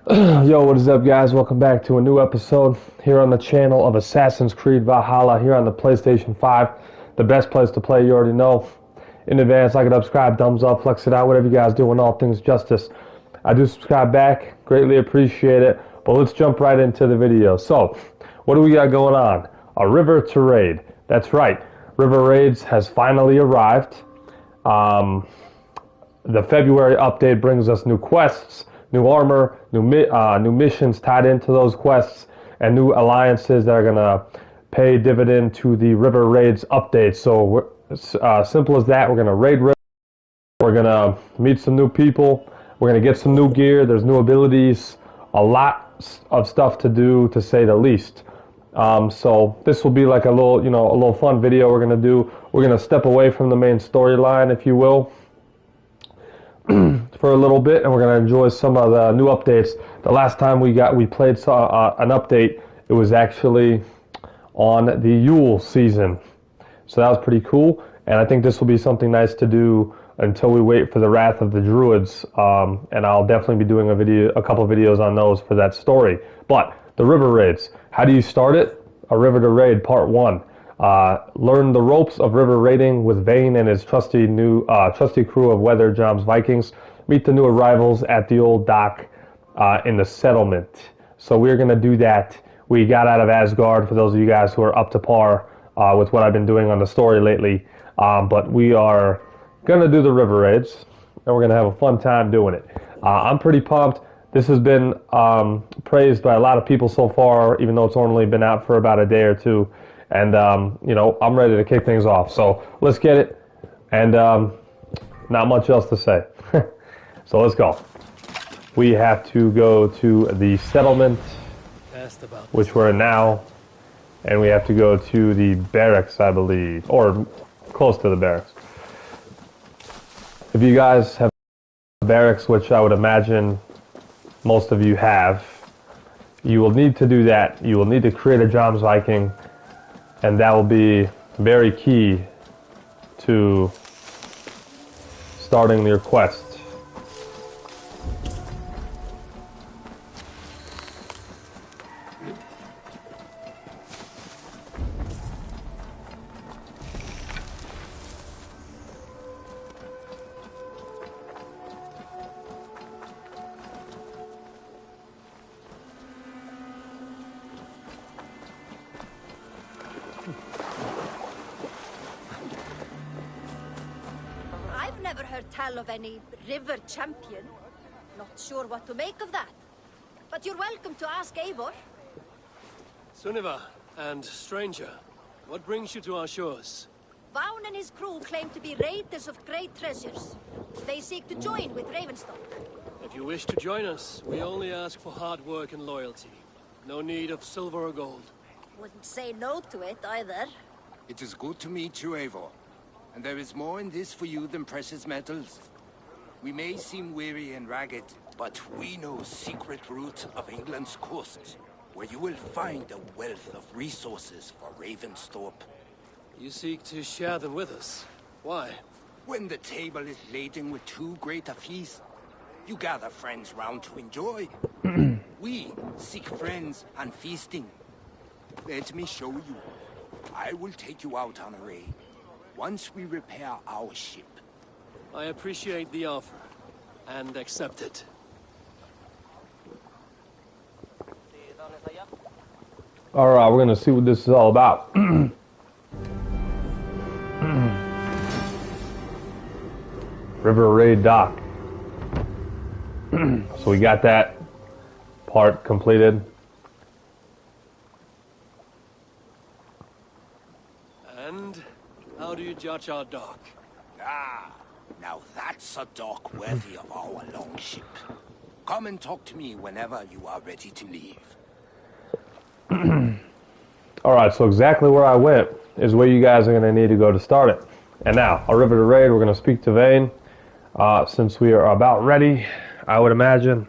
Yo, what is up, guys? Welcome back to a new episode here on the channel of Assassin's Creed Valhalla here on the PlayStation 5. The best place to play, you already know. In advance, like it, subscribe, thumbs up, flex it out, whatever you guys do in all things justice. I do subscribe back, greatly appreciate it. But let's jump right into the video. So, what do we got going on? A river to raid. That's right, River Raids has finally arrived. The February update brings us new quests, new armor, new missions tied into those quests, and new alliances that are going to pay dividend to the River Raids update. So simple as that. We're going to raid River. We're going to meet some new people. We're going to get some new gear. There's new abilities. A lot of stuff to do, to say the least. So this will be like a little fun video we're going to do. We're going to step away from the main storyline, if you will, for a little bit, and we're going to enjoy some of the new updates. The last time we played an update, it was actually on the Yule season, so that was pretty cool. And I think this will be something nice to do until we wait for the Wrath of the Druids, and I'll definitely be doing a couple of videos on those for that story. But the river raids, how do you start it? A river to raid, part 1. Learn the ropes of river raiding with Vane and his trusty crew of Weather Jom's Vikings. Meet the new arrivals at the old dock in the settlement. So we're going to do that. We got out of Asgard, for those of you guys who are up to par with what I've been doing on the story lately. But we are going to do the river raids, and we're going to have a fun time doing it. I'm pretty pumped. This has been praised by a lot of people so far, even though it's only been out for about a day or two. And, I'm ready to kick things off. So let's get it. And not much else to say. So let's go. We have to go to the settlement, which we're in now. And we have to go to the barracks, I believe. Or close to the barracks. If you guys have barracks, which I would imagine most of you have, you will need to do that. You will need to create a Jom's Viking. And that will be very key to starting your quest. I've never heard tell of any river champion. Not sure what to make of that. But you're welcome to ask Eivor. Sunniva and stranger, what brings you to our shores? Vaun and his crew claim to be raiders of great treasures. They seek to join with Ravenstone. If you wish to join us, we only ask for hard work and loyalty. No need of silver or gold. Wouldn't say no to it either. It is good to meet you, Eivor. And there is more in this for you than precious metals. We may seem weary and ragged, but we know secret routes of England's coast, where you will find a wealth of resources for Ravensthorpe. You seek to share them with us. Why? When the table is laden with too great a feast, you gather friends round to enjoy. We seek friends and feasting. Let me show you. I will take you out on a raid. Once we repair our ship. I appreciate the offer, and accept it. Alright, we're going to see what this is all about. River Raid Dock. So we got that part completed. And how do you judge our dock? Ah, now that's a dock worthy of our longship. Come and talk to me whenever you are ready to leave. Alright, so exactly where I went is where you guys are going to need to go to start it. And now, a river to raid, we're going to speak to Vane. Since we are about ready, I would imagine.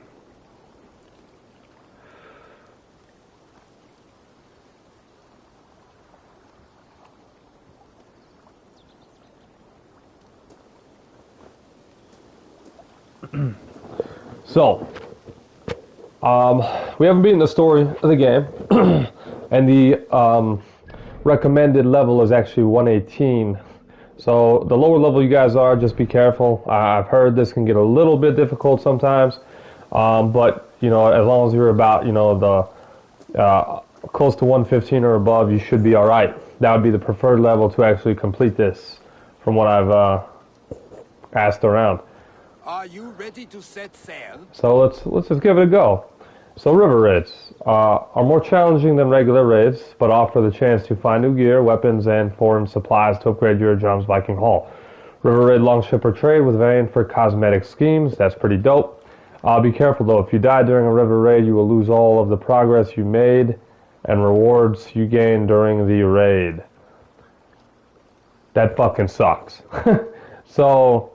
So, We haven't beaten the story of the game, and the recommended level is actually 118. So the lower level you guys are, just be careful. I've heard this can get a little bit difficult sometimes, but you know, as long as you're about, you know, the close to 115 or above, you should be all right. That would be the preferred level to actually complete this, from what I've asked around. Are you ready to set sail? So let's just give it a go. So river raids are more challenging than regular raids, but offer the chance to find new gear, weapons, and foreign supplies to upgrade your John's Viking Hull. River raid longship or trade with vein for cosmetic schemes. That's pretty dope. Be careful though. If you die during a river raid, you will lose all of the progress you made and rewards you gain during the raid. That fucking sucks. So,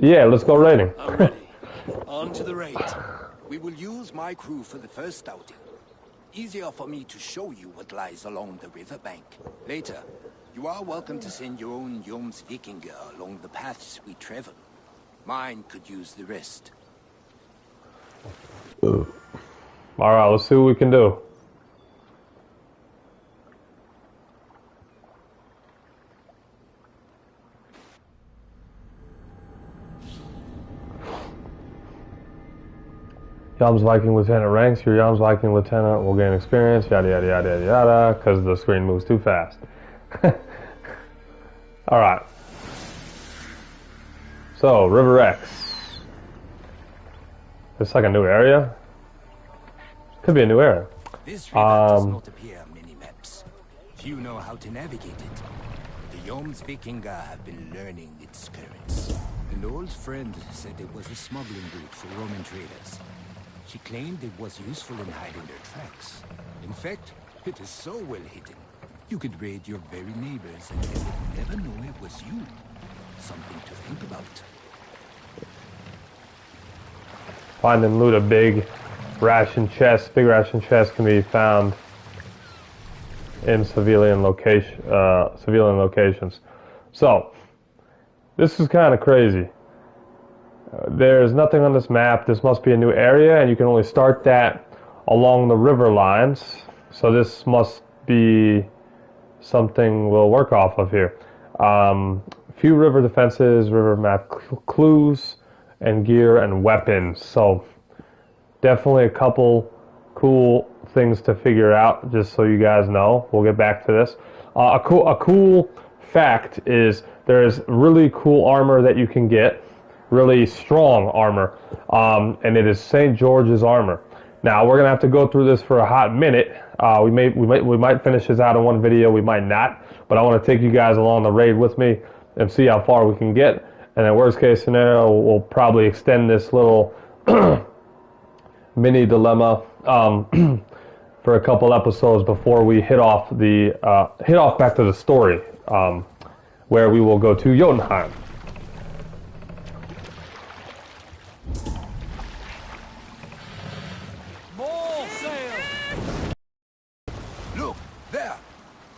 yeah, let's go raiding. I'm ready. On to the raid. We will use my crew for the first outing. Easier for me to show you what lies along the riverbank. Later, you are welcome to send your own Jomsvikinger along the paths we travel. Mine could use the rest. Alright, let's see what we can do. Yams Viking Lieutenant ranks. Your Yams Viking Lieutenant will gain experience, yada yada yada yada yada, because the screen moves too fast. Alright. So, River X. It's like a new area. Could be a new area. This river does not appear on many maps. Few know how to navigate it. The Jomsvikinger have been learning its currents. An old friend said it was a smuggling route for Roman traders. She claimed it was useful in hiding their tracks. In fact, it is so well hidden, you could raid your very neighbors and they would never know it was you. Something to think about. Find and loot a big ration chest. Big ration chest can be found in civilian locations. So, this is kind of crazy. There's nothing on this map. This must be a new area, and you can only start that along the river lines. So this must be something we'll work off of here. Few river defenses, river map clues, and gear and weapons. So definitely a couple cool things to figure out, just so you guys know. We'll get back to this. A cool fact is there's really cool armor that you can get. Really strong armor, and it is St. George's armor. Now we're gonna have to go through this for a hot minute. We might finish this out in one video, we might not, but I want to take you guys along the raid with me and see how far we can get. And in worst case scenario, we'll probably extend this little mini dilemma for a couple episodes before we hit off back to the story, where we will go to Jotunheim.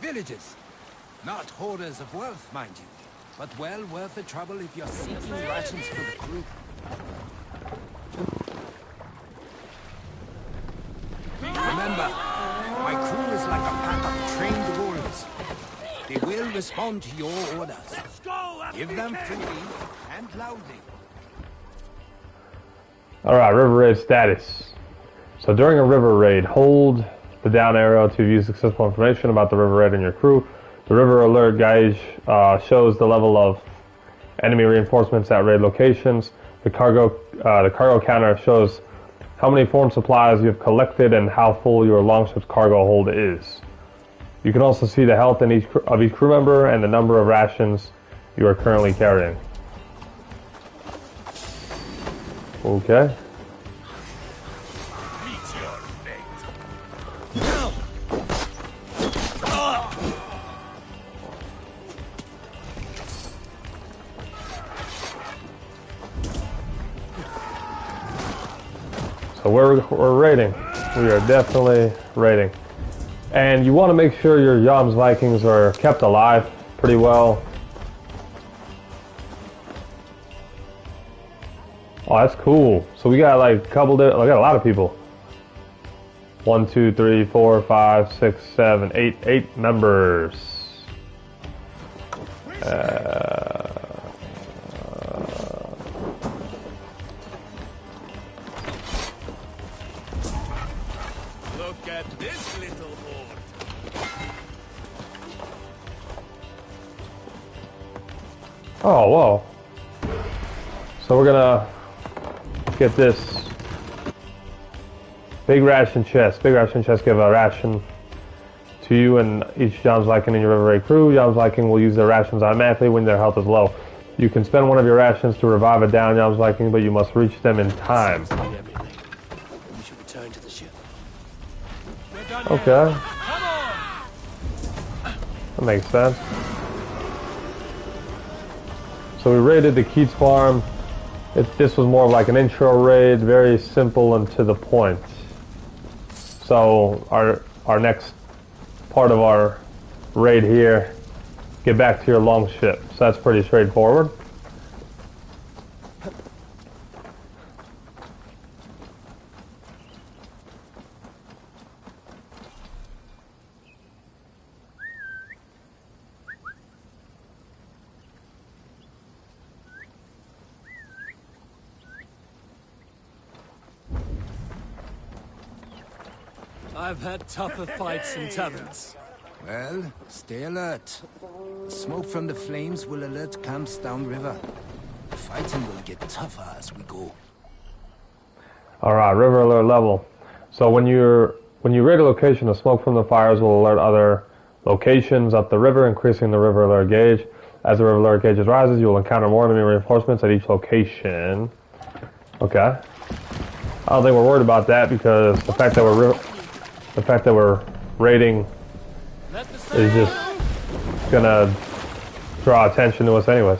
Villages. Not hoarders of wealth, mind you, but well worth the trouble if you're seeking rations for the crew. Remember, my crew is like a pack of trained wolves. They will respond to your orders. Give them freely and loudly. Alright, river raid status. So during a river raid, hold the down arrow to view successful information about the river raid and your crew. The river alert gauge shows the level of enemy reinforcements at raid locations. The cargo counter shows how many foreign supplies you have collected and how full your longship's cargo hold is. You can also see the health of each crew member and the number of rations you are currently carrying. Okay. So we're raiding. We are definitely raiding. And you want to make sure your Jom's Vikings are kept alive pretty well. Oh, that's cool. So we got like a couple. We got a lot of people. 1, 2, 3, 4, 5, 6, 7, 8. 8 members. Look at this little horde. Oh, whoa. So we're gonna get this big ration chest. Big ration chest give a ration to you and each John's Viking in your River Raid crew. John's Viking will use their rations automatically when their health is low. You can spend one of your rations to revive a down John's Viking, but you must reach them in time. We should return to the ship. Okay. That makes sense. So we raided the Keats farm. This was more of like an intro raid, very simple and to the point. So our next part of our raid here, get back to your longship. So that's pretty straightforward. I've had tougher fights in taverns. Well, stay alert. The smoke from the flames will alert camps downriver. The fighting will get tougher as we go. Alright, river alert level. So when you raid a location, the smoke from the fires will alert other locations up the river, increasing the river alert gauge. As the river alert gauge rises, you will encounter more enemy reinforcements at each location. Okay. I don't think we're worried about that because the fact that we're raiding is just gonna draw attention to us anyways.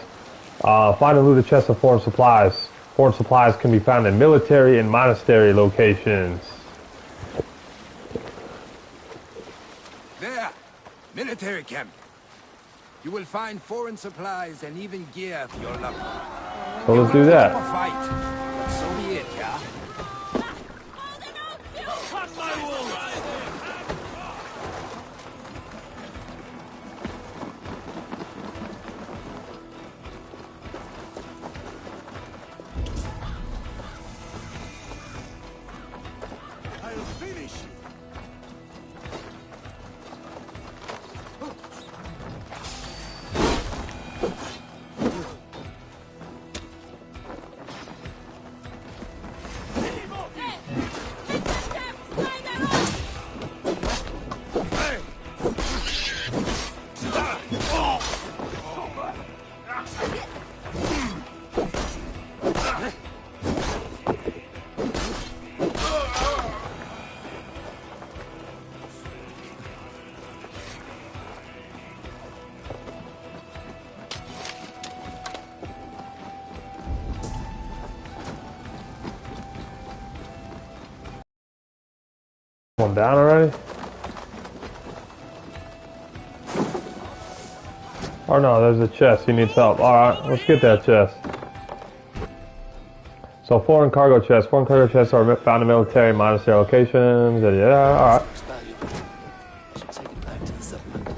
Find and loot a chest of foreign supplies. Foreign supplies can be found in military and monastery locations. There! Military camp. You will find foreign supplies and even gear if you're lucky. So let's do that. Fight. But so be it, yeah? One down already? Oh no, there's a chest. He needs help. Alright, let's get that chest. So foreign cargo chests. Foreign cargo chests are found in military monastery locations. Yeah, alright. It's valuable. Should take it back to the settlement.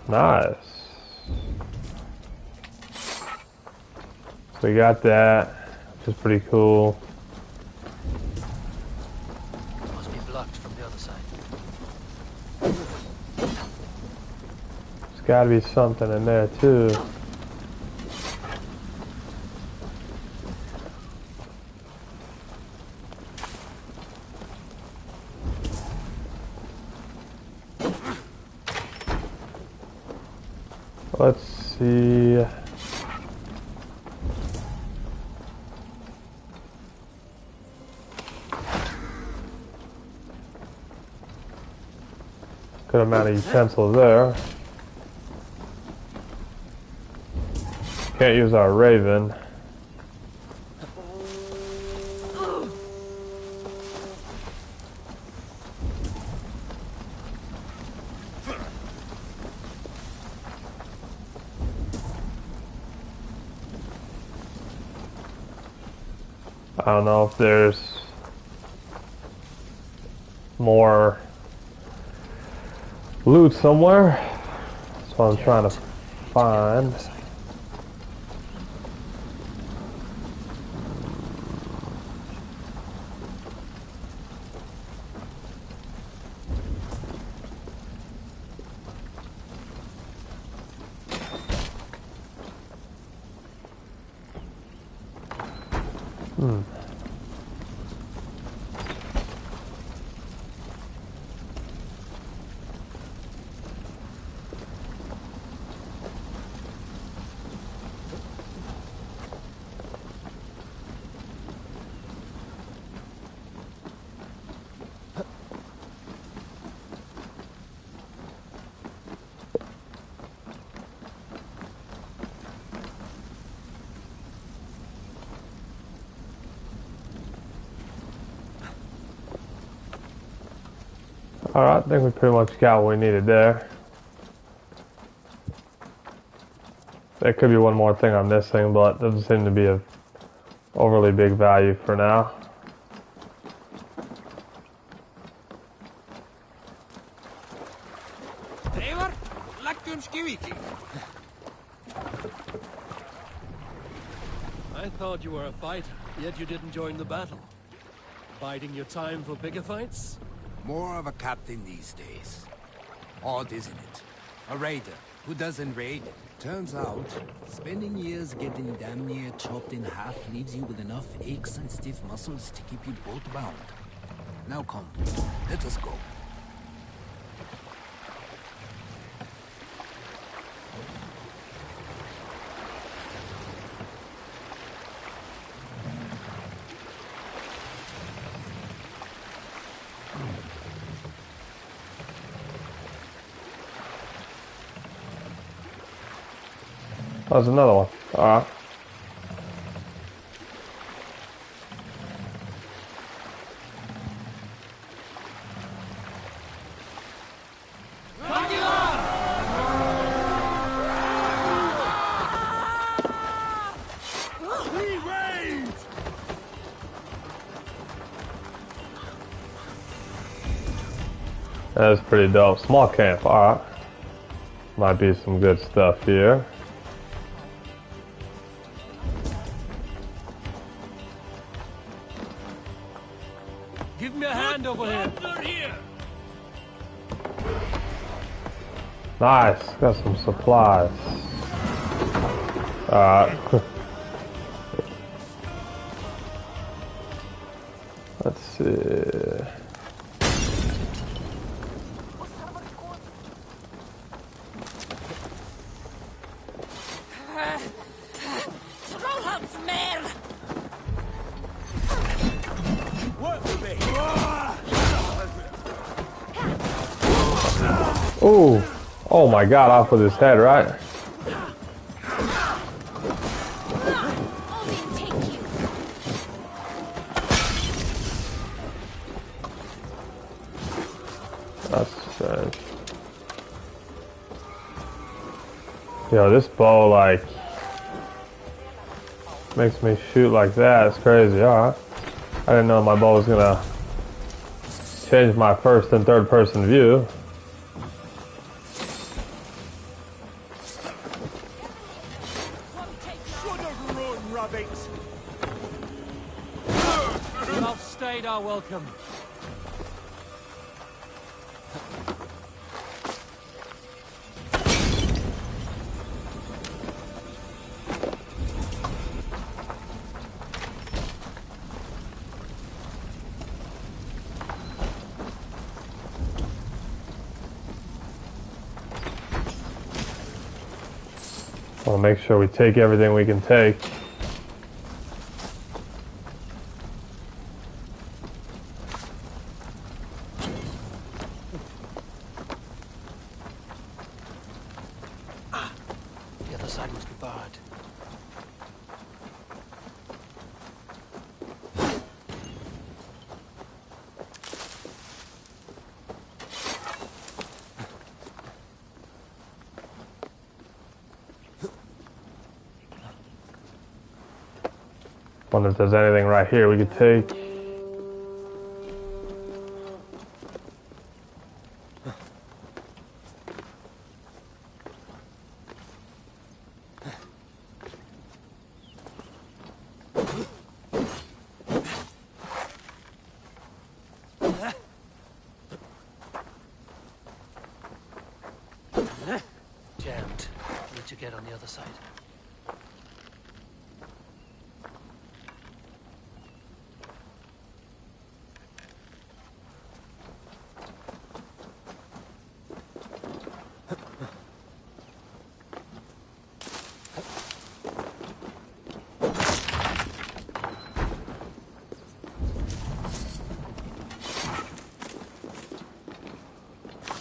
Nice. So we got that, which is pretty cool. Must be blocked from the other side. There's gotta be something in there too. Let's see. Good amount of utensils there. Can't use our raven. I don't know if there's more loot somewhere. That's what I'm trying to find. Alright, I think we pretty much got what we needed there. There could be one more thing I'm missing, but doesn't seem to be of overly big value for now. I thought you were a fighter, yet you didn't join the battle. Biding your time for bigger fights? More of a captain these days. Odd, isn't it? A raider who doesn't raid. Turns out, spending years getting damn near chopped in half leaves you with enough aches and stiff muscles to keep you boat bound. Now come, let us go. There's another one. Alright. That's pretty dope. Small camp, alright. Might be some good stuff here. Give me a hand over here. Nice, got some supplies. Alright. Let's see. Ooh. Oh my god, off with his head, right? That's strange. Yo, this bow, like, makes me shoot like that. It's crazy, alright. I didn't know my bow was gonna change my first and third person view. Stayed our welcome. Want to make sure we take everything we can take. The other side must be barred. Wonder if there's anything right here we could take. Jammed. Need to get on the other side.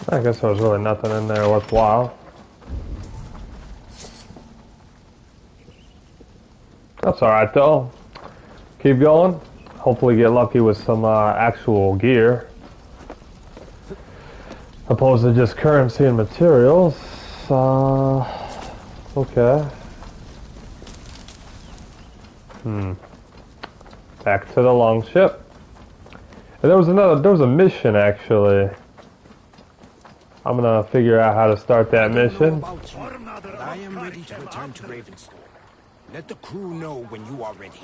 I guess there was really nothing in there worthwhile. That's alright though. Keep going. Hopefully get lucky with some actual gear. Opposed to just currency and materials. Okay. Back to the longship. And there was a mission actually. I'm gonna figure out how to start that mission. I am ready to return to Ravenstone. Let the crew know when you are ready.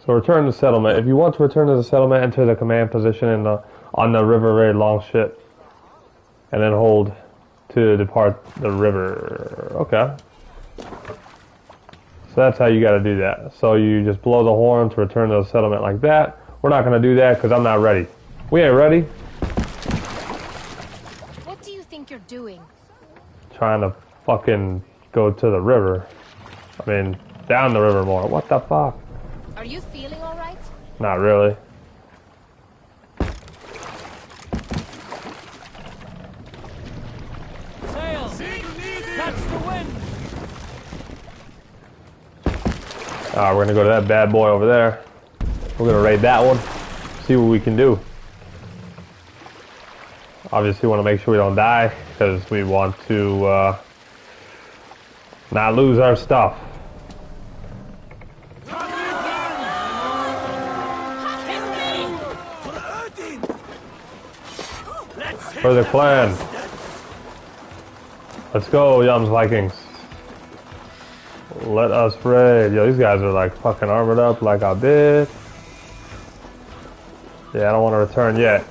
So return to settlement. If you want to return to the settlement, enter the command position on the river raid longship, and then hold to depart the river. Okay. So that's how you got to do that. So you just blow the horn to return to the settlement like that. We're not gonna do that because I'm not ready. We ain't ready. What do you think you're doing? Trying to fucking go to the river. I mean, down the river more. What the fuck? Are you feeling all right? Not really. Sail! Catch the wind! We're gonna go to that bad boy over there. We're gonna raid that one. See what we can do. Obviously, want to make sure we don't die because we want to not lose our stuff. For the clan. Let's go, Yums Vikings. Let us raid. Yo, these guys are like fucking armored up like I did. Yeah, I don't want to return yet.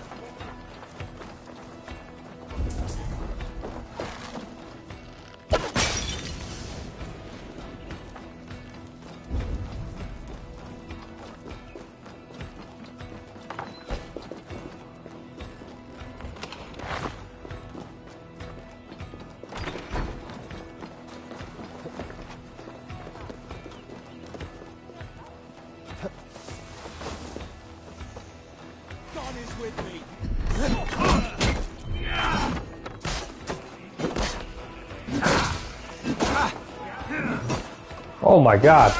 Oh my god.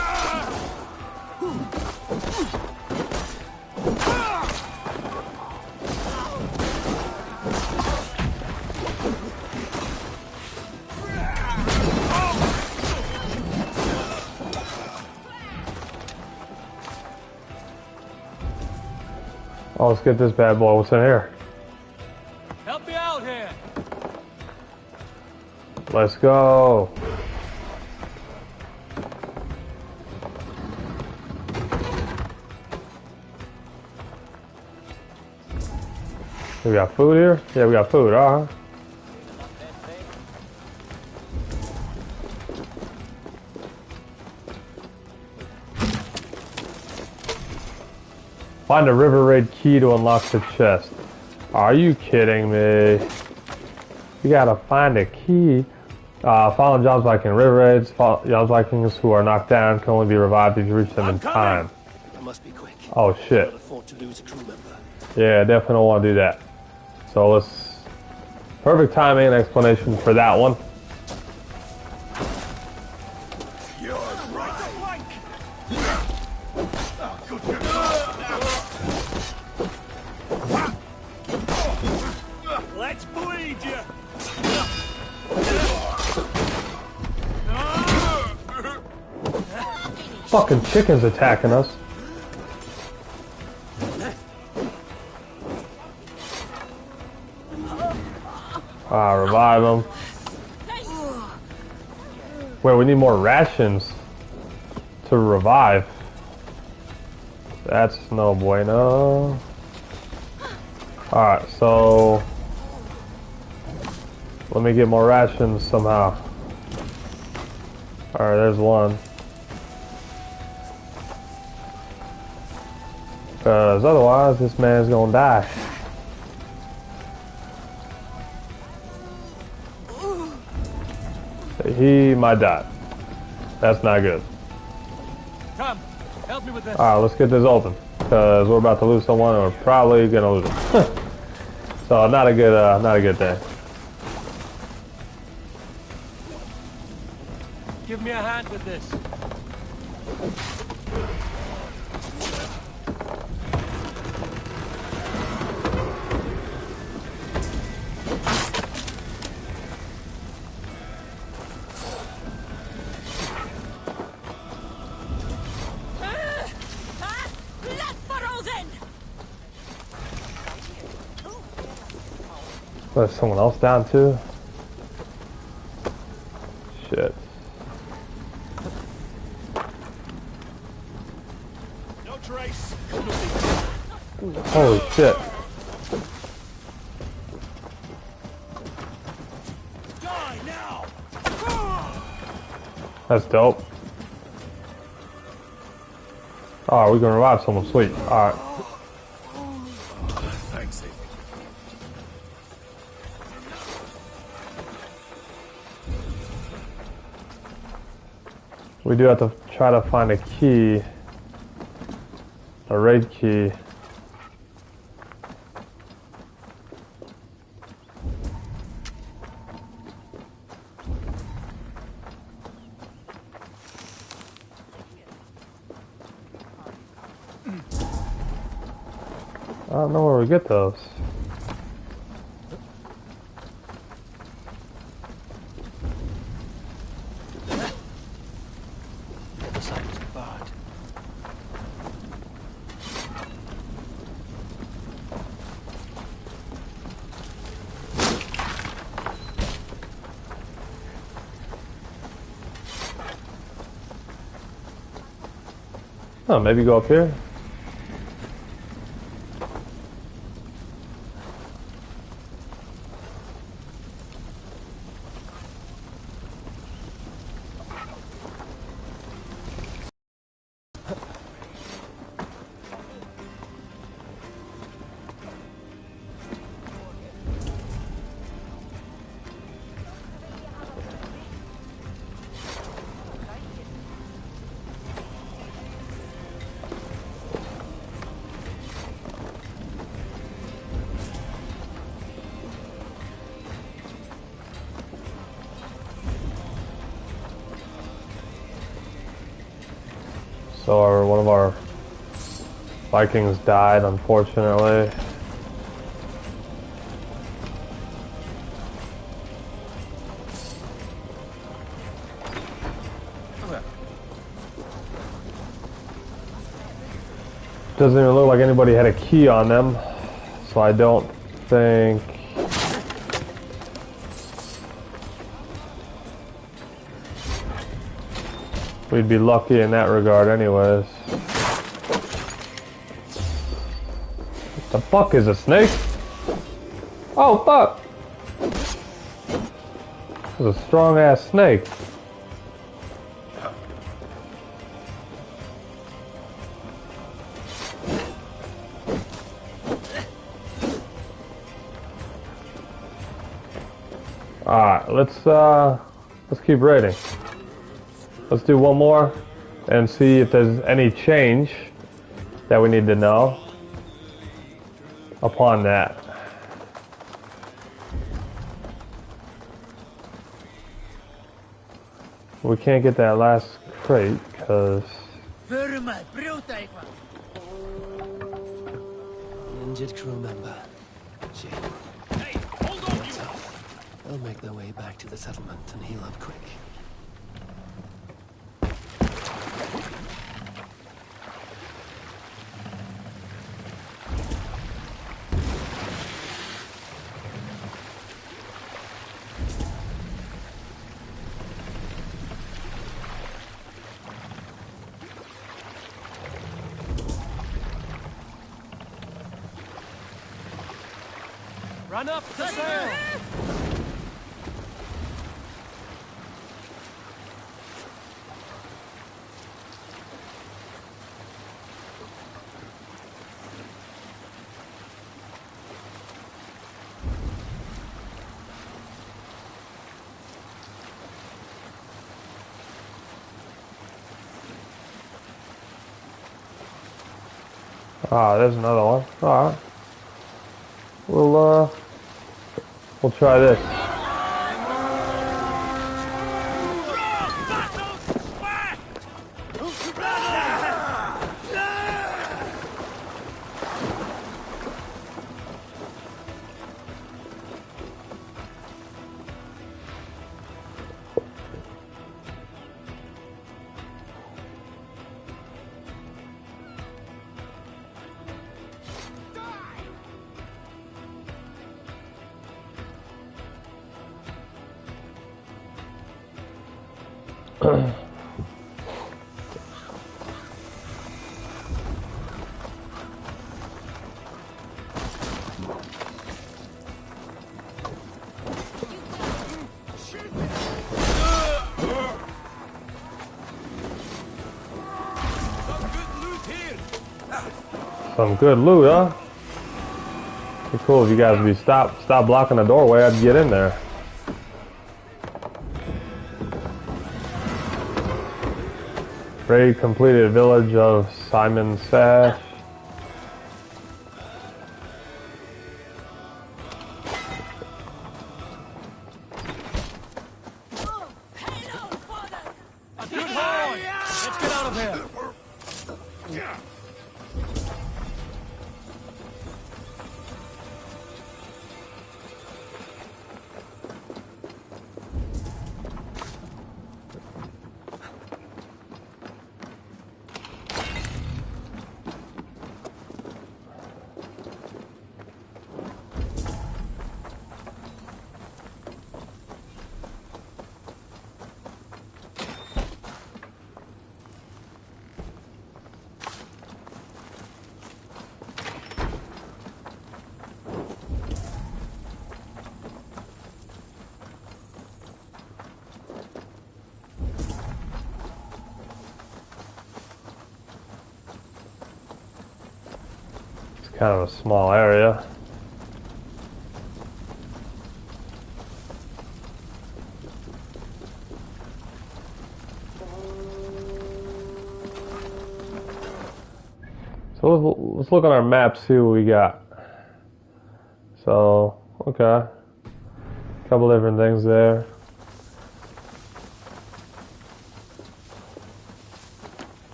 Oh, let's get this bad boy. What's in here? Help me out here! Let's go. We got food here? Yeah, we got food, Find a river raid key to unlock the chest. Are you kidding me? You gotta find a key. Fallen Jobs Viking river raids. Jobs Vikings who are knocked down can only be revived if you reach them in time. I must be quick. Oh shit. Can't afford to lose a crew member. Yeah, definitely don't want to do that. So let's... Perfect timing and explanation for that one. Let's bleed you! fucking chickens attacking us. Revive them. Wait, we need more rations to revive. That's no bueno. Alright, so let me get more rations somehow. Alright, there's one. Because otherwise this man's gonna die. He might die. That's not good. Come, help me with this. Alright, let's get this open. Because we're about to lose someone and we're probably gonna lose him. So not a good thing. Give me a hand with this. There's someone else down too. Shit. No trace. Holy shit. Die now. That's dope. Oh, we can revive someone. Sweet. Alright. Thanks. We do have to try to find a key. A raid key. I don't know where we get those. The Simonsbath. Oh, maybe go up here. So one of our Vikings died, unfortunately. Doesn't even look like anybody had a key on them, so I don't think... we'd be lucky in that regard anyways. What the fuck is a snake? Oh fuck! It's a strong ass snake. Alright, let's keep raiding. Let's do one more and see if there's any change that we need to know upon that. We can't get that last crate because Injured crew member. Shit. Hey, hold on, you! They'll make their way back to the settlement and heal up quick. Run up the sail! Ah, there's another one. All right. We'll try this. Some good loot, huh? Be cool if you guys would stop blocking the doorway. I'd get in there. Raid completed. Village of Simonsbath. A good horn! Let's get out of here! Kind of a small area. So let's look on our map, see what we got. So, okay. A couple different things there.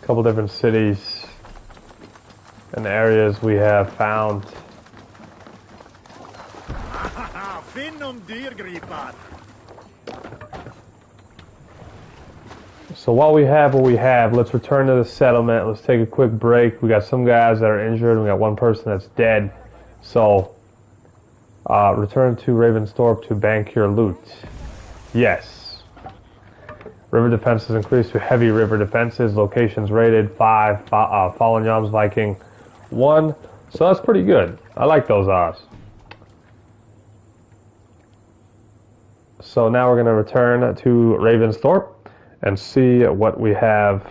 A couple different cities and areas we have found. So while we have what we have, let's return to the settlement. Let's take a quick break. We got some guys that are injured. We got one person that's dead. So return to Ravensthorpe to bank your loot. Yes. River defenses increased to heavy river defenses. Locations rated 5. Fallen Yawns Viking 1. So that's pretty good. I like those odds. So now we're going to return to Ravensthorpe and see what we have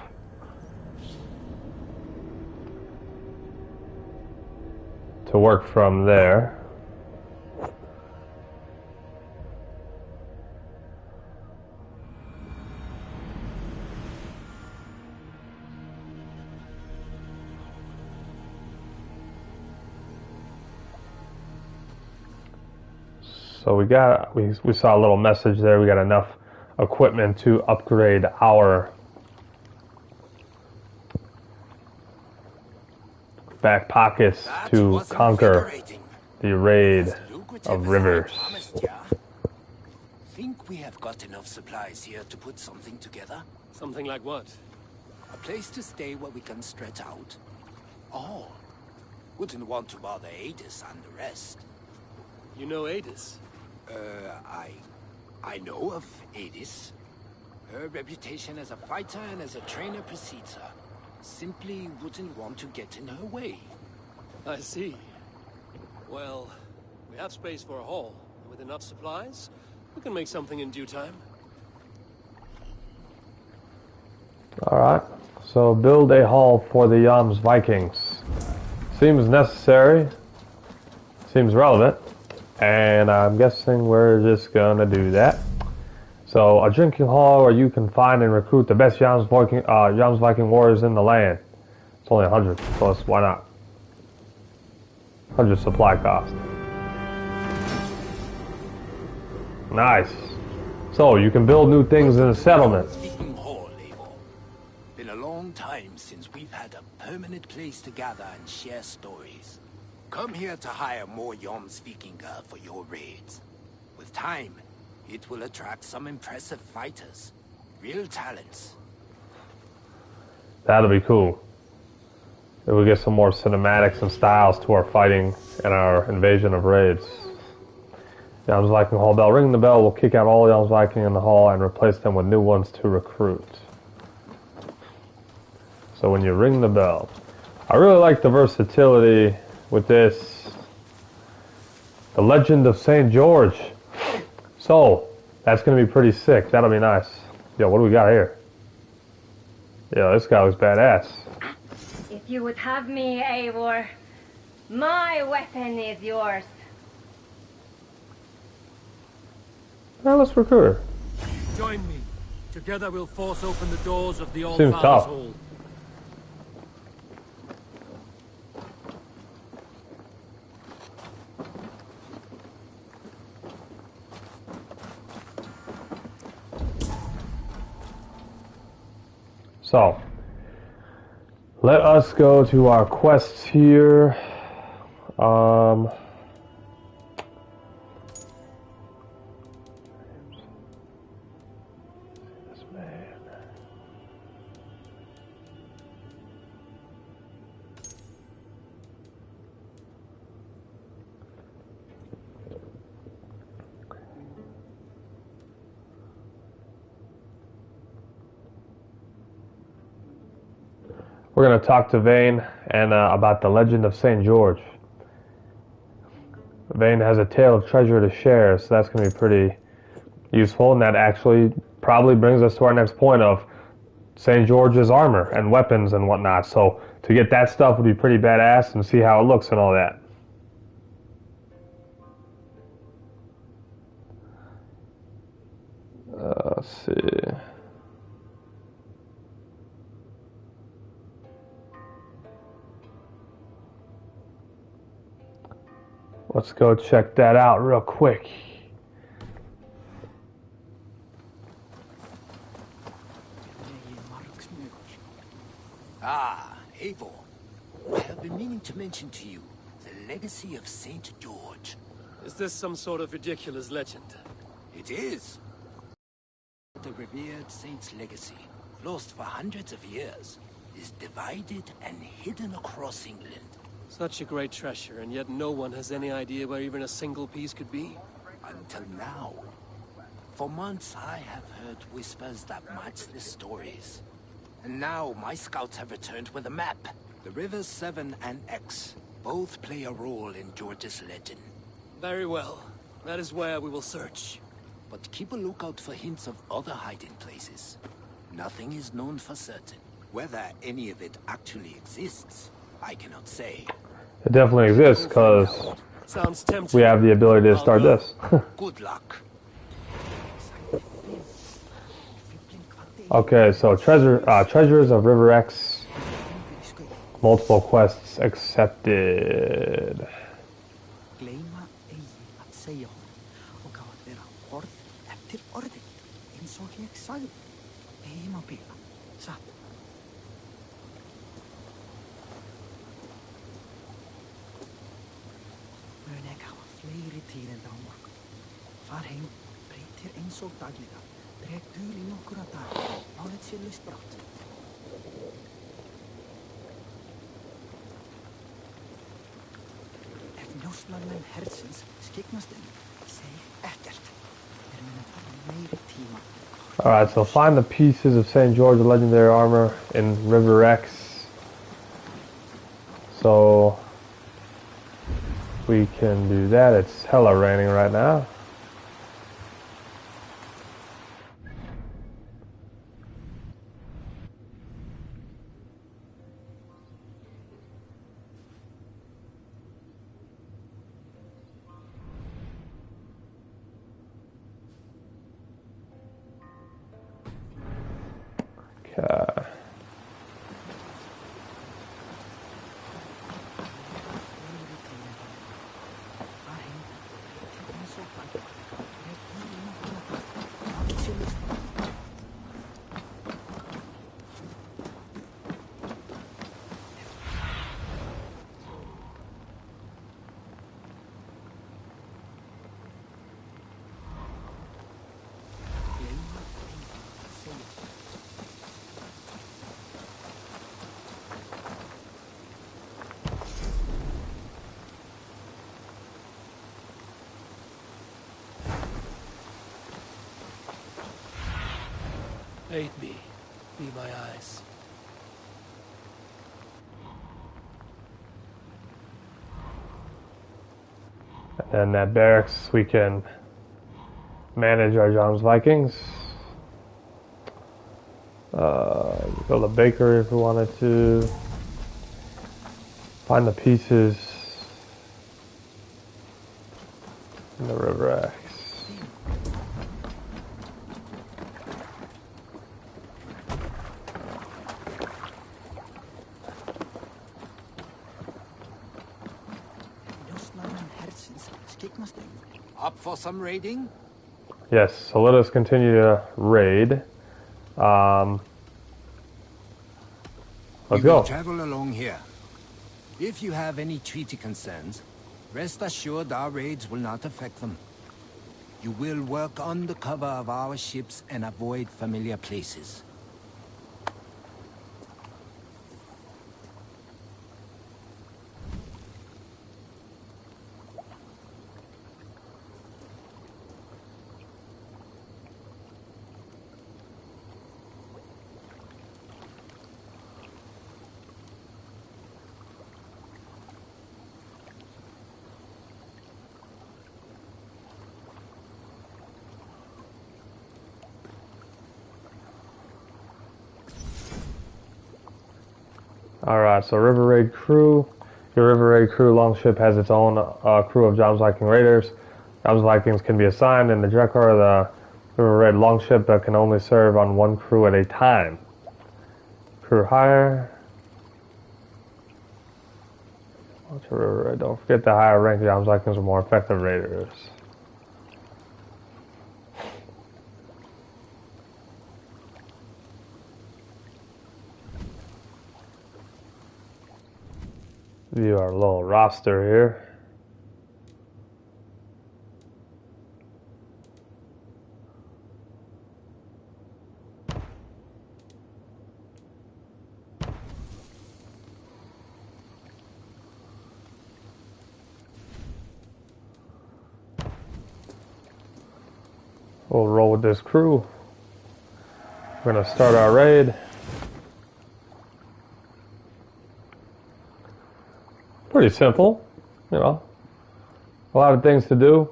to work from there. So we saw a little message there. We got enough equipment to upgrade our back pockets to conquer the raid of rivers. Think we have got enough supplies here to put something together? Something like what? A place to stay where we can stretch out. Oh, wouldn't want to bother Adis and the rest. You know Adis? I know of Adis. Her reputation as a fighter and as a trainer precedes her. Simply wouldn't want to get in her way. I see. Well, We have space for a hall. With enough supplies, we can make something in due time. Alright, so build a hall for the Vikings. Seems necessary, seems relevant, and I'm guessing we're just gonna do that. So, a drinking hall where you can find and recruit the best Viking warriors in the land. It's only 100 plus, why not? 100 supply cost. Nice. So, you can build new things in a settlement. Been a long time since we've had a permanent place to gather and share stories. Come here to hire more Jomsvikinga for your raids. With time, it will attract some impressive fighters. Real talents. That'll be cool. If we get some more cinematics and styles to our fighting and our invasion of raids. Jom's Viking Hall bell. Ring the bell will kick out all Jom's Viking in the hall and replace them with new ones to recruit. So when you ring the bell. I really like the versatility with this. The Legend of St. George. So, that's going to be pretty sick. That'll be nice. Yo, what do we got here? Yo, this guy looks badass. If you would have me, Eivor, my weapon is yours. Well, let's recruit her. Join me. Together we'll force open the doors of the Old Seems Father's tough. Hall. So, let us go to our quests here. This man. We're going to talk to Vane and about the Legend of St. George. Vane has a tale of treasure to share, so that's going to be pretty useful, and that actually probably brings us to our next point of St. George's armor and weapons and whatnot. So to get that stuff would be pretty badass and see how it looks and all that. Let's see. Let's go check that out real quick. Ah, Eivor. I have been meaning to mention to you the legacy of St. George. Is this some sort of ridiculous legend? It is. The revered saint's legacy, lost for hundreds of years, is divided and hidden across England. Such a great treasure, and yet no one has any idea where even a single piece could be. Until now. For months I have heard whispers that match the stories. And now my scouts have returned with a map. The rivers Severn and Exe both play a role in George's legend. Very well. That is where we will search. But keep a lookout for hints of other hiding places. Nothing is known for certain. Whether any of it actually exists, I cannot say. It definitely exists because Sounds tempting. we have the ability to start this. Good luck. Okay, so treasures of River X. Multiple quests accepted. Gleyma eigi að segja honum og gáð vera orð eftir orði eins og ég sagði. Eigi má bila, satt. Mun ekki hafa fleiri tíðindi á morgun. Far heim, breytir eins og daglega. Dreg dul í nokkura daga. Málið sé list brátt. Njósnarmenn hersins skyggnast inn. Seg ekkert. Þeir munu fara meiri tíma. Alright, so find the pieces of St. George legendary armor in River X. So we can do that. It's hella raining right now. Okay. Aid me. Be my eyes. And then at barracks we can manage our John's Vikings. Build a bakery if we wanted to. Find the pieces in the river axe. Up for some raiding? Yes, so let us continue to raid. Let's We go. will travel along here. If you have any treaty concerns, rest assured our raids will not affect them. You will work under cover of our ships and avoid familiar places. Alright, so River Raid crew. Your River Raid crew longship has its own crew of John's Viking raiders. John's Vikings can be assigned in the Drekar, the River Raid longship that can only serve on one crew at a time. Crew hire. River Raid. Don't forget the higher rank John's Vikings are more effective raiders. View our little roster here. We'll roll with this crew. We're gonna start our raid. Pretty simple, you know. A lot of things to do.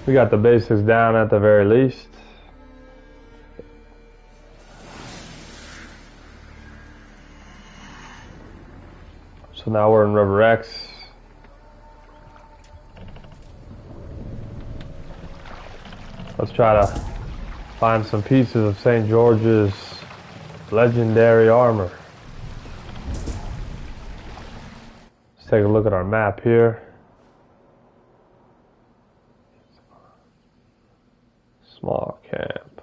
We got the basics down at the very least. So now we're in River X. Let's try to find some pieces of St. George's legendary armor. Let's take a look at our map here. Small camp.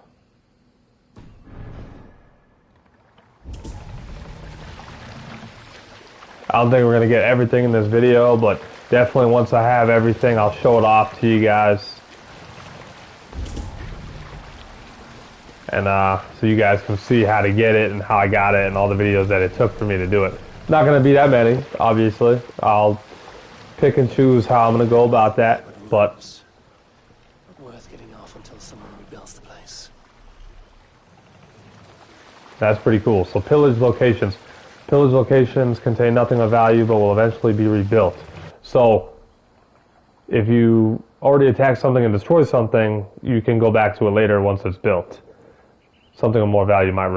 I don't think we're going to get everything in this video, but definitely once I have everything, I'll show it off to you guys. And so you guys can see how to get it and how I got it and all the videos that it took for me to do it. Not going to be that many, obviously. I'll pick and choose how I'm going to go about that, but Not worth getting off until someone rebuilds the place. That's pretty cool. So pillage locations. Pillage locations contain nothing of value but will eventually be rebuilt. So if you already attack something and destroy something, you can go back to it later once it's built. Something of more value might,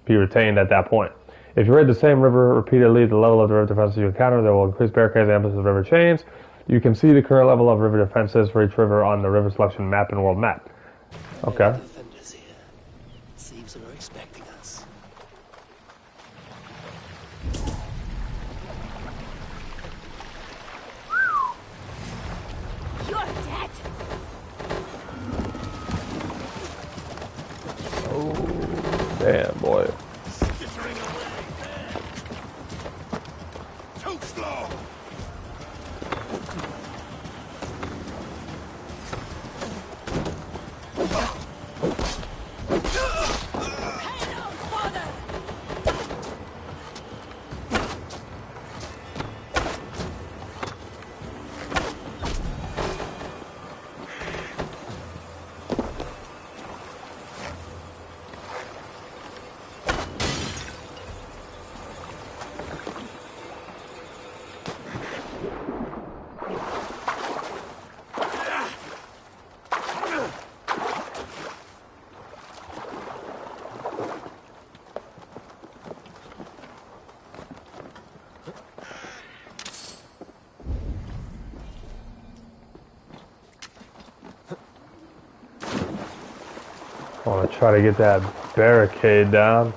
be retained at that point. If you raid the same river repeatedly, the level of the river defenses you encounter, there will increase barricades and emphasis of river chains. You can see the current level of river defenses for each river on the river selection map and world map. Okay. Defenders here. Seems they're expecting us. You're dead. Damn, boy. Too slow. I want to try to get that barricade down.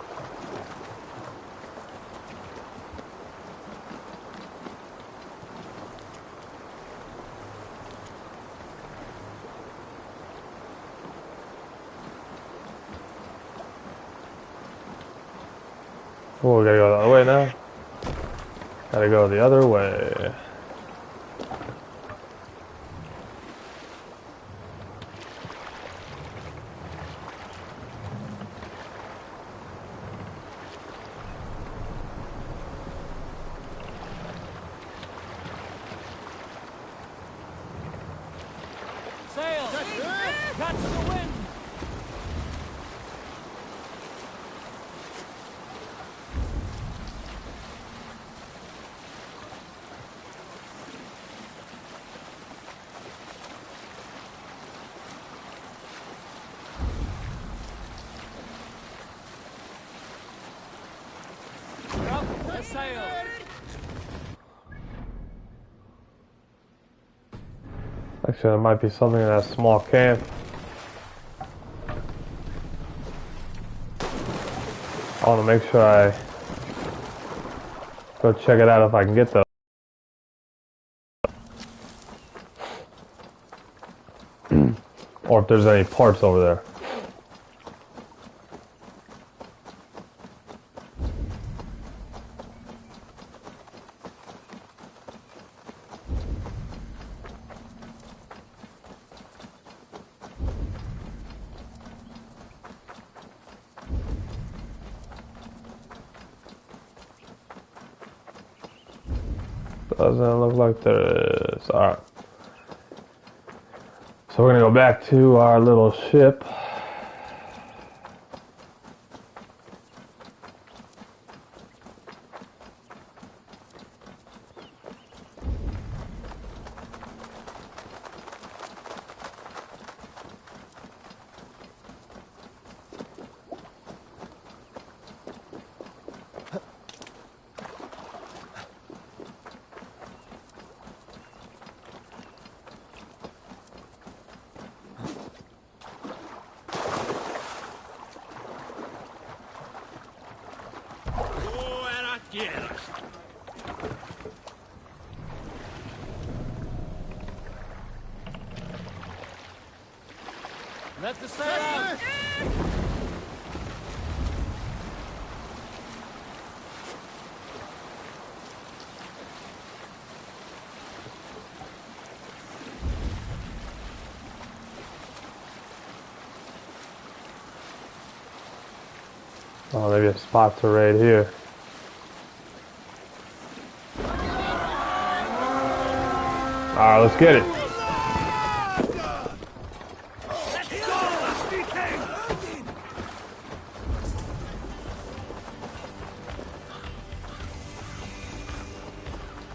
Oh, we gotta go the other way now. Gotta go the other way. Sail! Catch the wind! Up the sail! Actually, there might be something in that small camp. I want to make sure I go check it out if I can get those. Or if there's any parts over there. Doesn't look like there is. Alright. So we're gonna go back to our little ship. Let the sail out! Oh, maybe a spot to raid here. Alright, let's get it.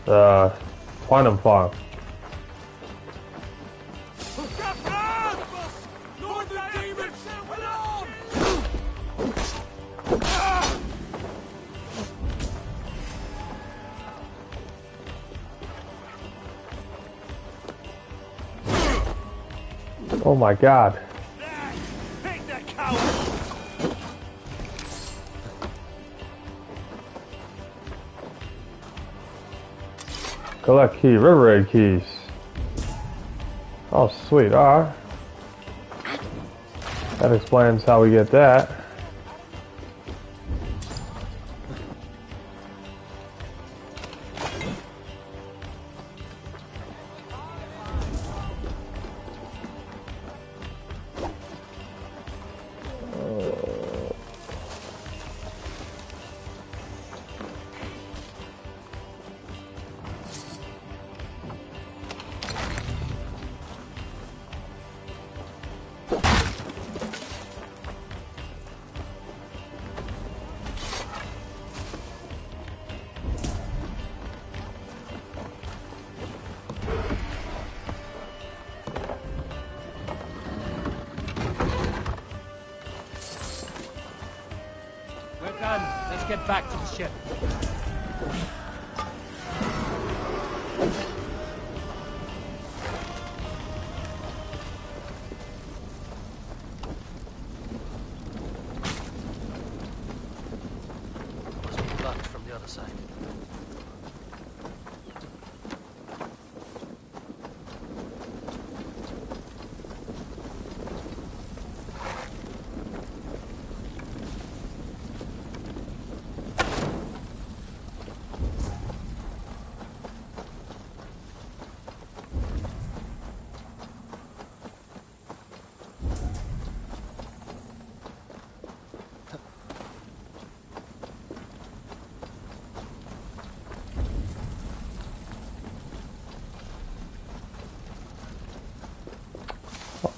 Quantum Farm. Oh my God. Collect key, River Raid keys. Oh sweet, alright. That explains how we get that. Let's get back to the ship. Must be blocked from the other side.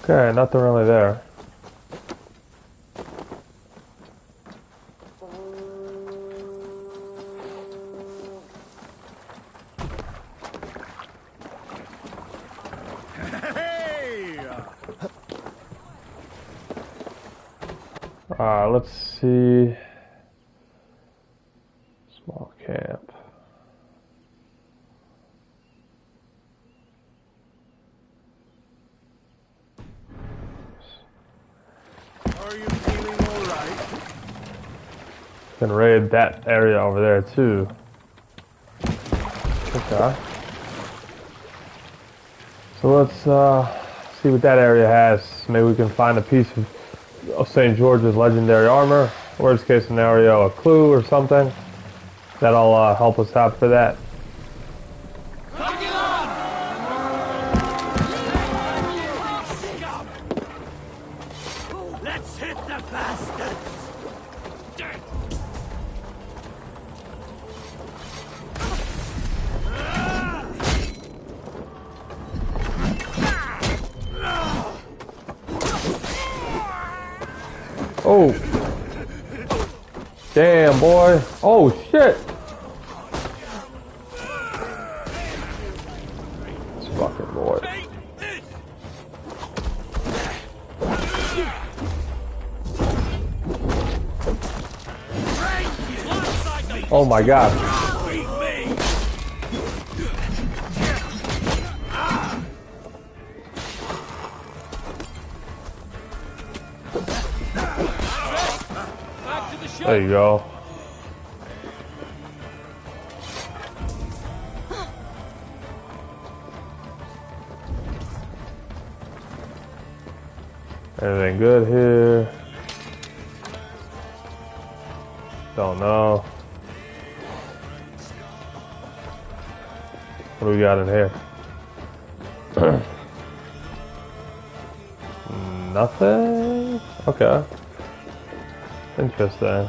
Okay, nothing really there. Let's see. Small camp. Are you feeling all right? Can raid that area over there too. Okay. So let's see what that area has. Maybe we can find a piece of St. George's legendary armor. Worst case scenario, a clue or something. That'll help us out for that. Let's hit the bastards! Oh! Damn, boy! Oh shit! This fucking boy. Oh my God. There you go. Everything good here? Don't know. What do we got in here? Nothing? Okay. Interesting.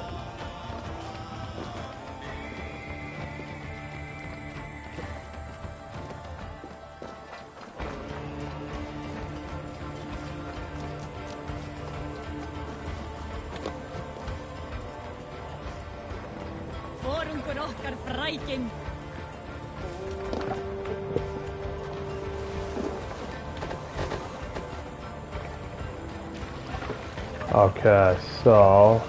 Okay, so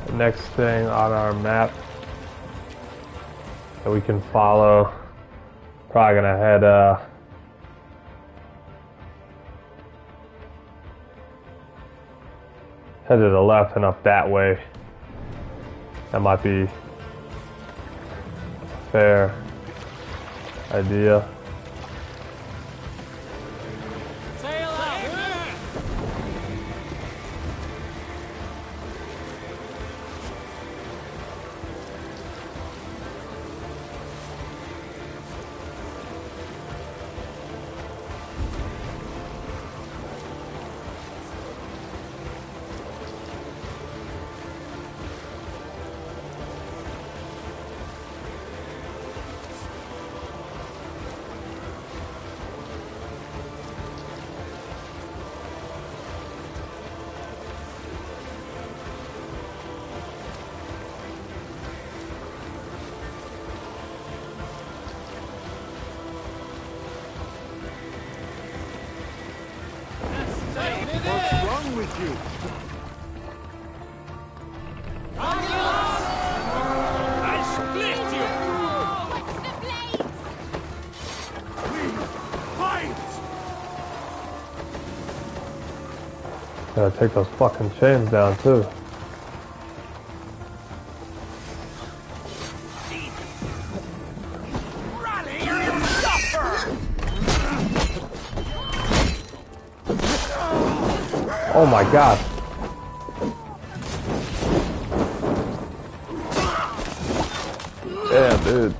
the next thing on our map that we can follow, probably gonna head to the left and up that way. That might be a fair idea. Sail out! What's wrong with you? I split you! What's the blades? Fight! Gotta take those fucking chains down too. Rally and suffer! Oh my god. Damn, dude.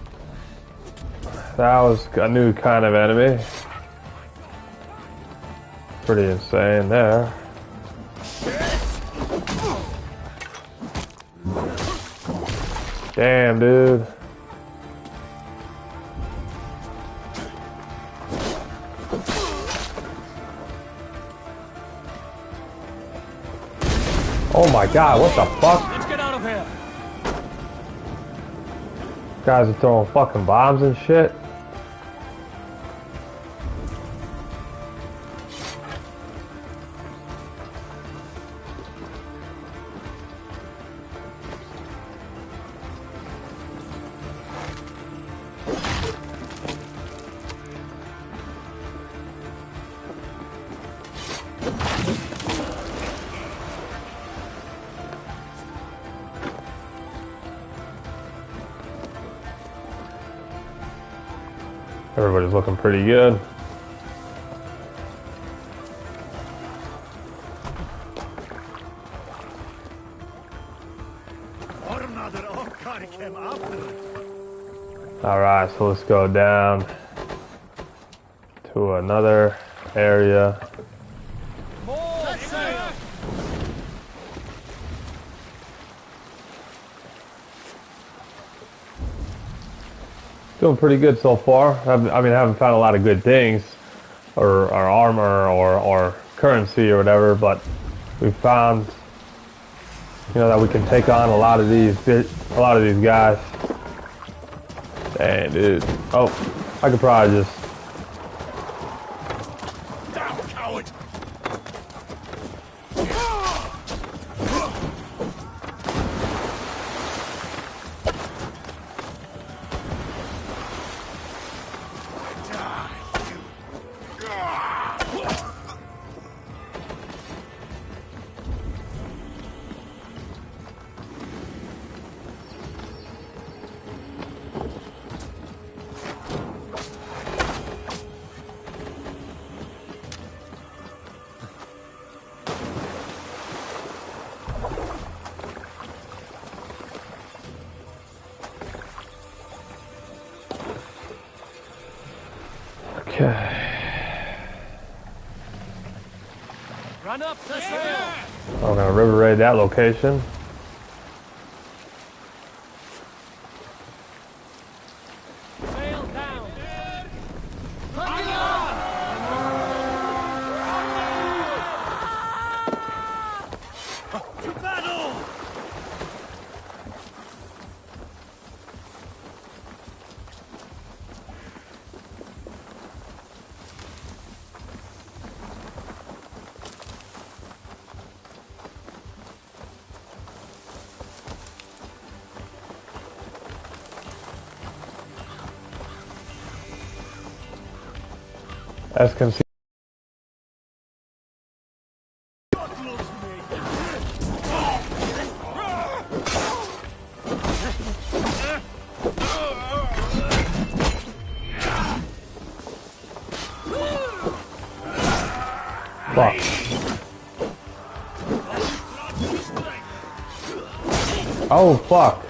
That was a new kind of enemy. Pretty insane there. Damn, dude. Oh my god, what the fuck? Let's get out of here! Guys are throwing fucking bombs and shit. Everybody's looking pretty good. Alright, so let's go down to another area. More sail! Doing pretty good so far. I mean, I haven't found a lot of good things, or armor, or currency, or whatever, but we found, you know, that we can take on a lot of these guys. Dang, dude. Oh, I could probably just. Down, coward! Okay. Run up the sail! I'm gonna river raid that location. Sail down! To battle! As can see. Fuck. Oh, fuck.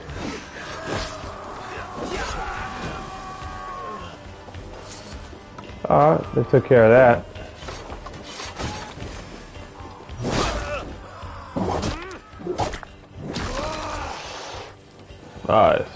Alright, they took care of that. Nice.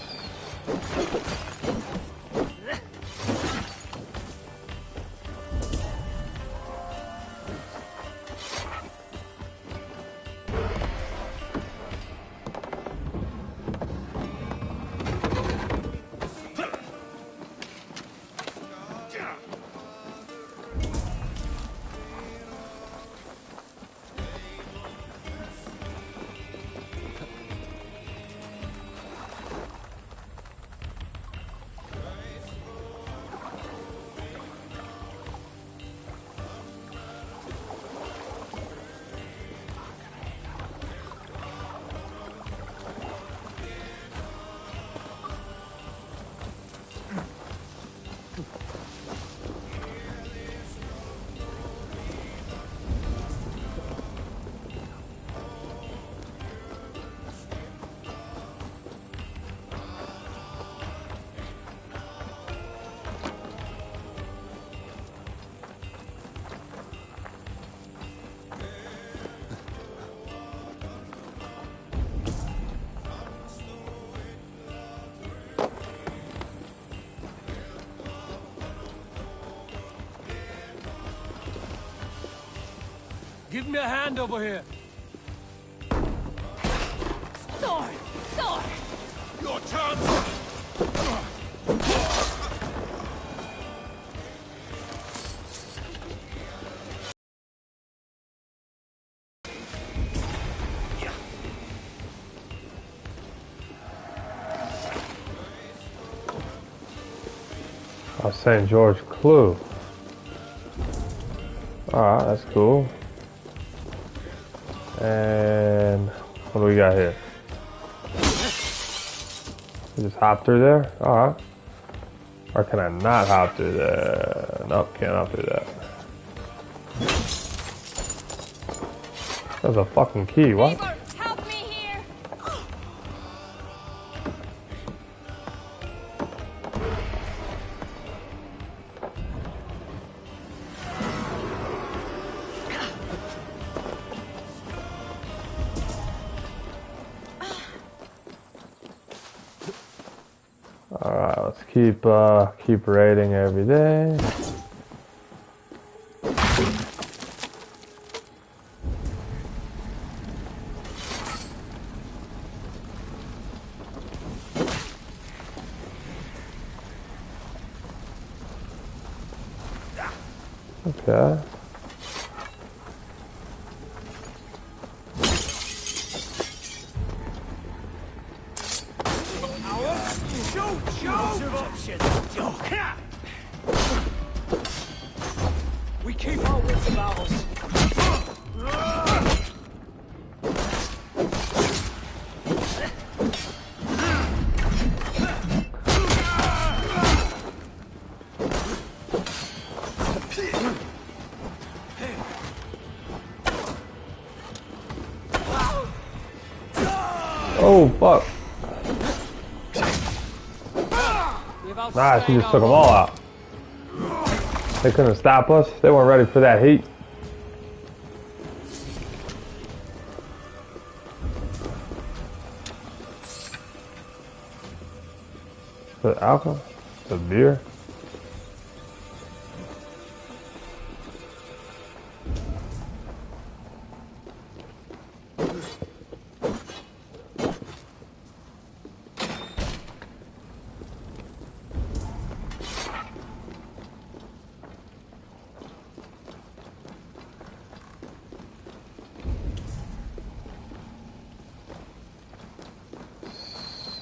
Give me a hand over here. Sword! Sword! Your turn! Oh, St. George Clue. Alright, that's cool. And what do we got here? Just hop through there? Alright. Or can I not hop through there? Nope, can't hop through that. There's a fucking key, what? Neighbor, help me here! Alright, let's keep raiding every day. Okay. We keep our wits about us. Oh, fuck. Nice, he just took them all out. They couldn't stop us. They weren't ready for that heat. The alcohol? The beer?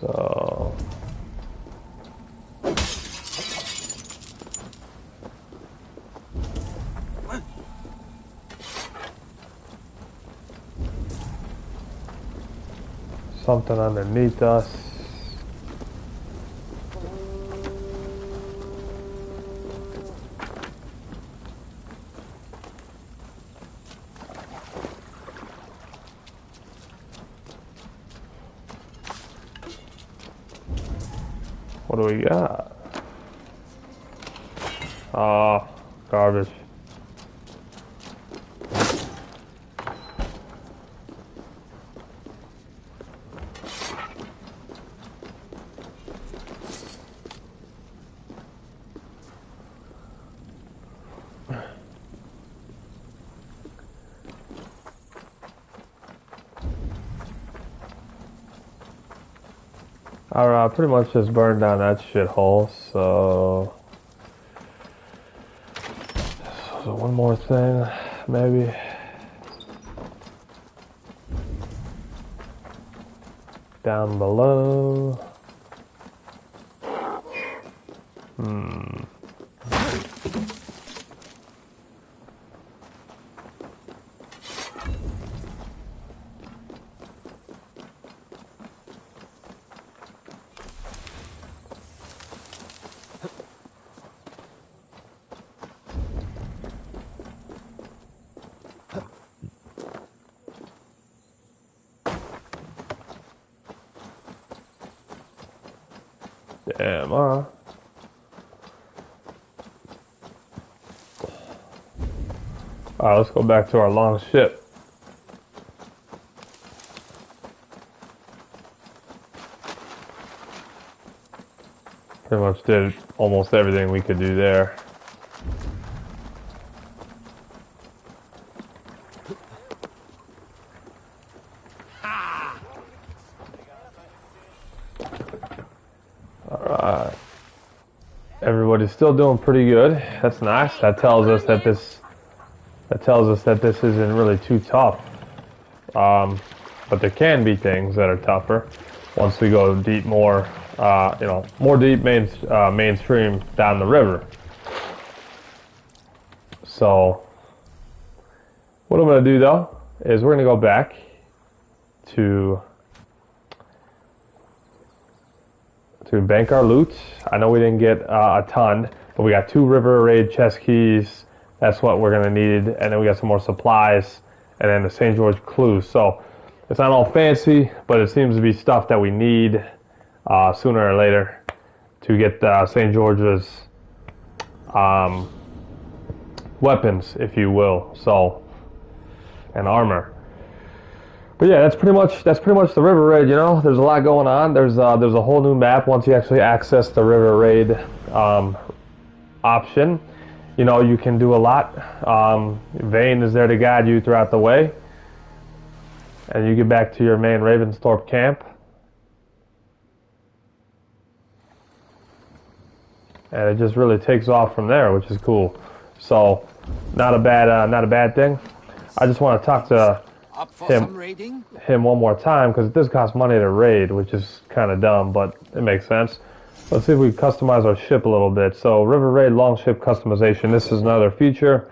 So something underneath us. What do we got? Oh, garbage. I pretty much just burned down that shithole, so one more thing, maybe. Down below. Damn, Alright, let's go back to our long ship. Pretty much did almost everything we could do there. Alright. Everybody's still doing pretty good. That's nice. That tells us that this isn't really too tough. But there can be things that are tougher once we go deep more deep mainstream down the river. So what I'm going to do though is we're going to go back to bank our loot. I know we didn't get a ton, but we got 2 river raid chest keys. That's what we're going to need. And then we got some more supplies and then the St. George clues. So it's not all fancy, but it seems to be stuff that we need sooner or later to get St. George's weapons, if you will. So, and armor. But yeah, that's pretty much the river raid. You know, there's a lot going on. There's a whole new map once you actually access the river raid option. You know, you can do a lot. Vane is there to guide you throughout the way, and you get back to your main Ravensthorpe camp, and it just really takes off from there, which is cool. So, not a bad thing. I just want to talk to him one more time because it does cost money to raid, which is kind of dumb, but it makes sense. Let's see if we customize our ship a little bit. So river raid long ship customization. This is another feature.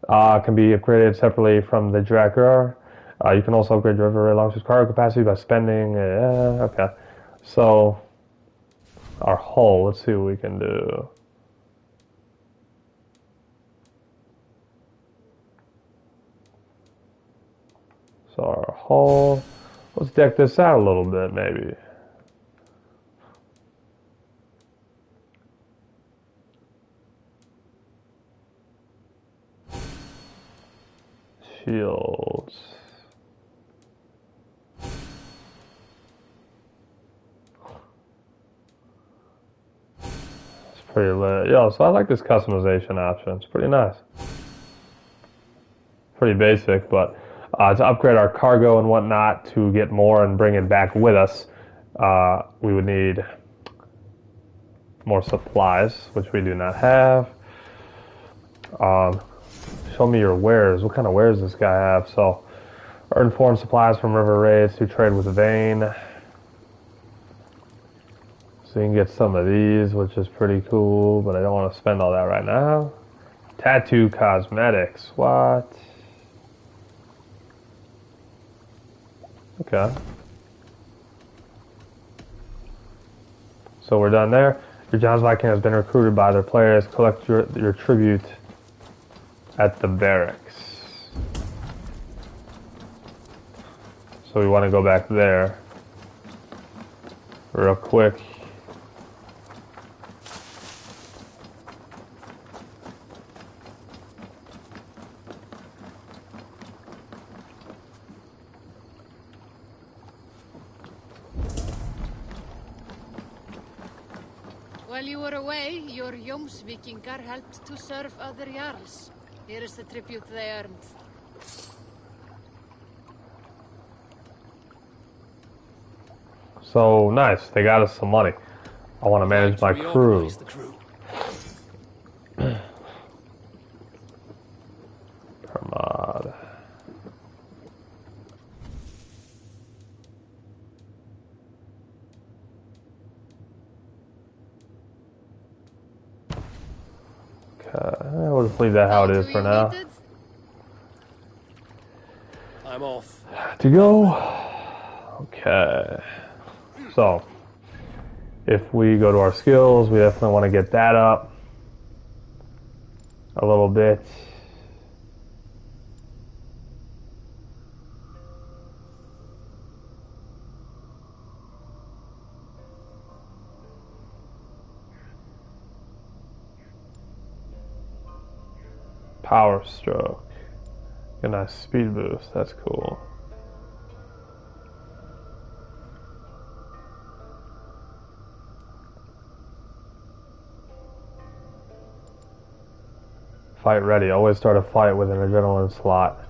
Can be upgraded separately from the Drakkar. You can also upgrade your river raid long ship's cargo capacity by spending. Okay. So our hull. Let's see what we can do. So our hull, let's deck this out a little bit maybe. Shields. It's pretty lit. Yo, so I like this customization option. It's pretty nice. Pretty basic, but to upgrade our cargo and whatnot to get more and bring it back with us, we would need more supplies, which we do not have. Show me your wares. What kind of wares does this guy have? So, earn foreign supplies from river raids to trade with Vane. So you can get some of these, which is pretty cool, but I don't want to spend all that right now. Tattoo cosmetics. What? Okay. So we're done there. Your John's Viking has been recruited by other players. Collect your tribute at the barracks. So we want to go back there real quick. While you were away, your Jomsvikingar helped to serve other Jarls. Here is the tribute they earned. So nice, they got us some money. I want to manage my crew. Hermod. Okay, we'll just leave that how it is for now. I'm off. To go. Okay. So, if we go to our skills, we definitely want to get that up a little bit. Power stroke. Get a nice speed boost. That's cool. Fight ready. Always start a fight with an adrenaline slot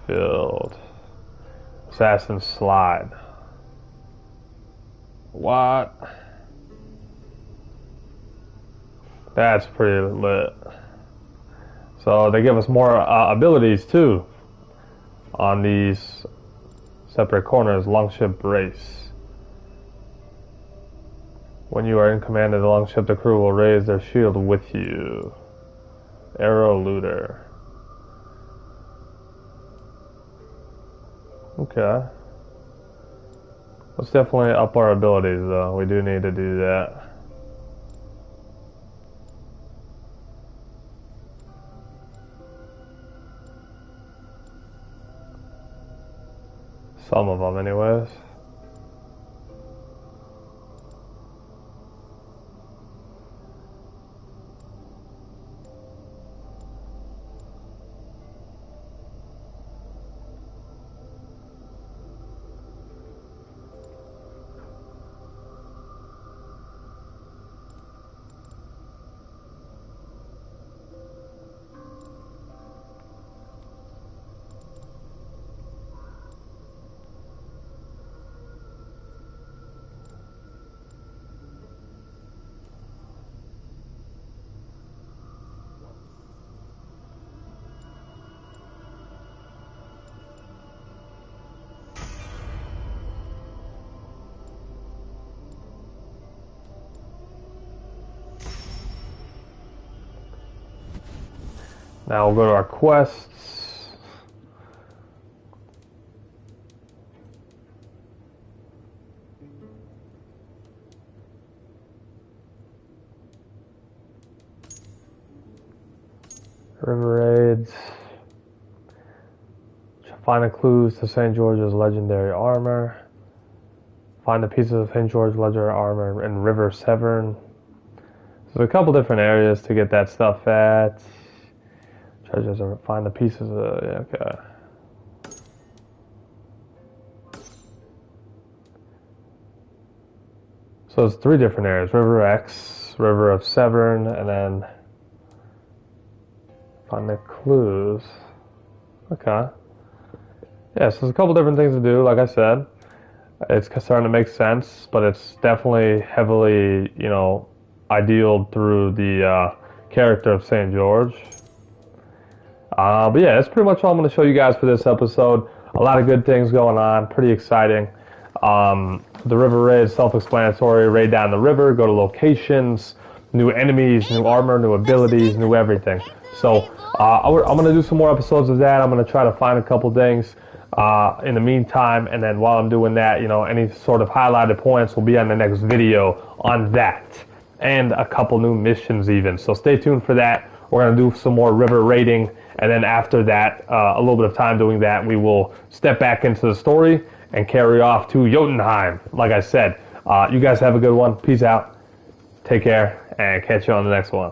filled. Assassin slide. What? That's pretty lit. So they give us more abilities too on these separate corners. Longship brace. When you are in command of the longship, the crew will raise their shield with you. Arrow looter. Okay. Let's definitely up our abilities though. We do need to do that. Some of them anyways. Now we'll go to our quests. River raids. Find the clues to St. George's legendary armor. Find the pieces of St. George's legendary armor in River Severn. There's a couple different areas to get that stuff at. Treasures or find the pieces of, yeah, okay. So it's 3 different areas. River X, River of Severn, and then find the clues. Okay. Yeah, so there's a couple different things to do, like I said. It's starting to make sense, but it's definitely heavily, you know, idealed through the character of St. George. But yeah, that's pretty much all I'm going to show you guys for this episode. A lot of good things going on. Pretty exciting. The river raid is self-explanatory. Raid down the river, go to locations, new enemies, new armor, new abilities, new everything. So I'm going to do some more episodes of that. I'm going to try to find a couple things in the meantime. And then while I'm doing that, you know, any sort of highlighted points will be on the next video on that, and a couple new missions even. So stay tuned for that. We're going to do some more river raiding, and then after that, a little bit of time doing that, we will step back into the story and carry off to Jotunheim. Like I said, you guys have a good one. Peace out. Take care, and catch you on the next one.